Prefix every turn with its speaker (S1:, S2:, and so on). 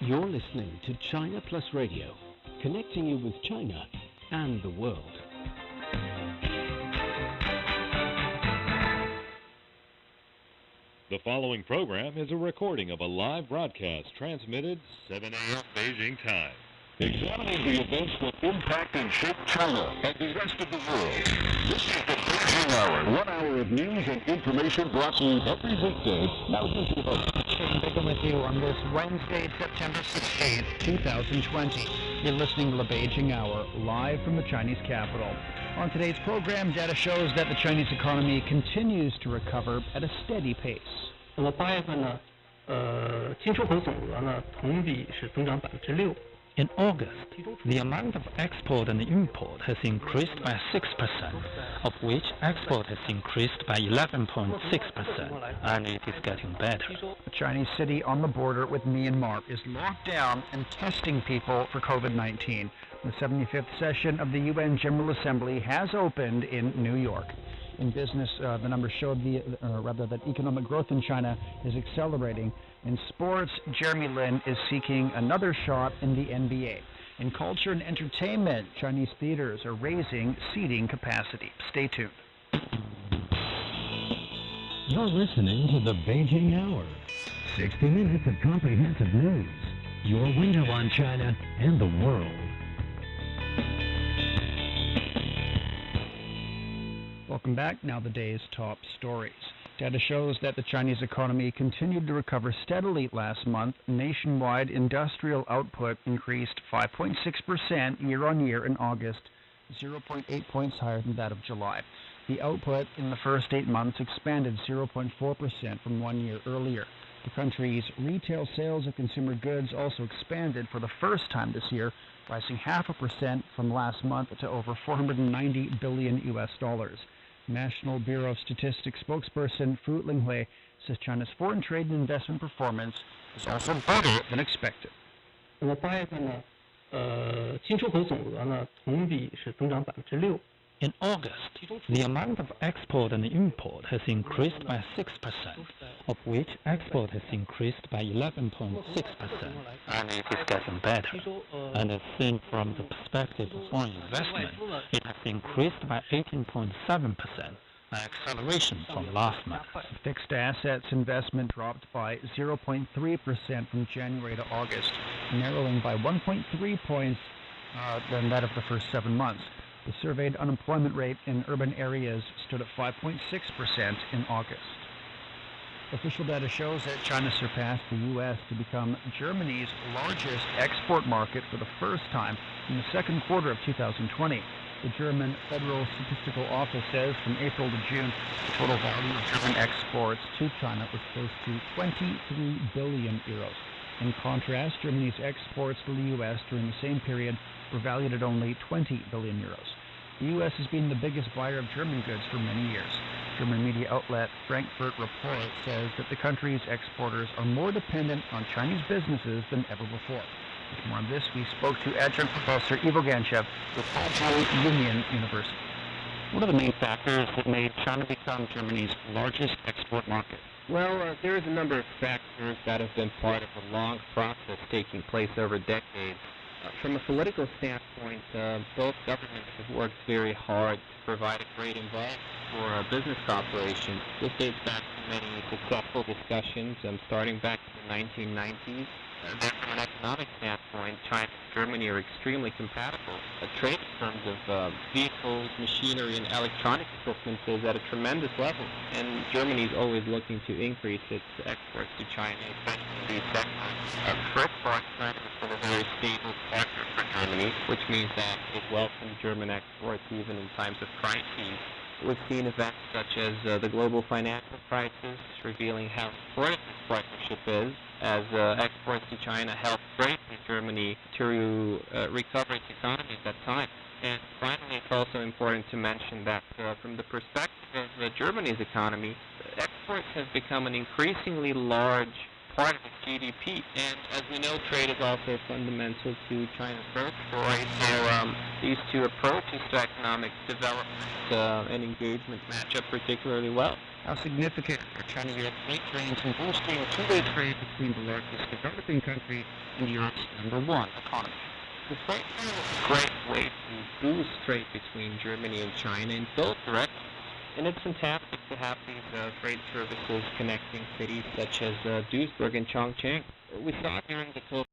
S1: You're listening to China Plus Radio, connecting you with China and the world.
S2: The following program is a recording of a live broadcast transmitted 7 a.m. Beijing time.
S3: Examining the events that impact and shape China and the rest of the world. This is the Beijing Hour, 1 hour of news and information brought to you every weekday. Now here's your host.
S4: Shane Bickham with you on this Wednesday, September 16th, 2020. You're listening to the Beijing Hour, live from the Chinese capital. On today's program, data shows that the Chinese economy continues to recover at a steady pace.
S5: 那么8月份呢，进出口总额呢，同比是增长6%。
S6: In August, the amount of export and import has increased by 6%, of which export has increased by 11.6%, and it is getting better.
S4: A Chinese city on the border with Myanmar is locked down and testing people for COVID-19. The 75th session of the UN General Assembly has opened in New York. In business, the numbers showed that economic growth in China is accelerating. In sports, Jeremy Lin is seeking another shot in the NBA. In culture and entertainment, Chinese theaters are raising seating capacity. Stay tuned.
S1: You're listening to the Beijing Hour, 60 minutes of comprehensive news, your window on China and the world.
S4: Welcome back. Now the day's top stories. Data shows that the Chinese economy continued to recover steadily last month. Nationwide industrial output increased 5.6% year-on-year in August, 0.8 points higher than that of July. The output in the first 8 months expanded 0.4% from 1 year earlier. The country's retail sales of consumer goods also expanded for the first time this year, rising 0.5% from last month to over $490 billion US. National Bureau of Statistics spokesperson Fu Linghui says China's foreign trade and investment performance is also better than expected.
S5: 那么8月份呢，进出口总额呢，同比是增长6%。
S6: In August, the amount of export and import has increased by 6%, of which export has increased by 11.6%, and it is getting better. And as seen from the perspective of foreign investment, it has increased by 18.7%, an acceleration from last month.
S4: Fixed assets investment dropped by 0.3% from January to August, narrowing by 1.3 points than that of the first 7 months. The surveyed unemployment rate in urban areas stood at 5.6% in August. Official data shows that China surpassed the U.S. to become Germany's largest export market for the first time in the second quarter of 2020. The German Federal Statistical Office says from April to June, the total value of German exports to China was close to 23 billion euros. In contrast, Germany's exports to the U.S. during the same period were valued at only 20 billion euros. The U.S. has been the biggest buyer of German goods for many years. German media outlet Frankfurt Report says that the country's exporters are more dependent on Chinese businesses than ever before. For more on this, we spoke to adjunct professor Ivo Ganchev with Fujian Union University.
S7: What are the main factors that made China become Germany's largest export market?
S8: Well, there is a number of factors that have been part of a long process taking place over decades. From a political standpoint, both governments have worked very hard to provide a great environment for business cooperation. This dates back to many successful discussions starting back in the 1990s. Then from an economic standpoint, China and Germany are extremely compatible. Trade in terms of vehicles, machinery, and electronic equipment is at a tremendous level. And Germany is always looking to increase its exports to China, especially in these sectors. For its part, China has been a very stable partner for Germany, which means that it welcomes German exports even in times of crises. We've seen events such as the global financial crisis, revealing how important this partnership is, as exports to China helped greatly Germany to recover its economy at that time. And finally, it's also important to mention that from the perspective of Germany's economy, exports have become an increasingly large part of its GDP. And as we know, trade is also fundamental to China's growth story. So these two approaches to economic development and engagement match up particularly well.
S7: How significant are China-Europe freight trains in boosting two-way trade between the largest developing country and Europe's #1 economy?
S8: The freight train is a great way to boost trade between Germany and China in both directions. And it's fantastic to have these freight services connecting cities such as Duisburg and Chongqing. We saw during the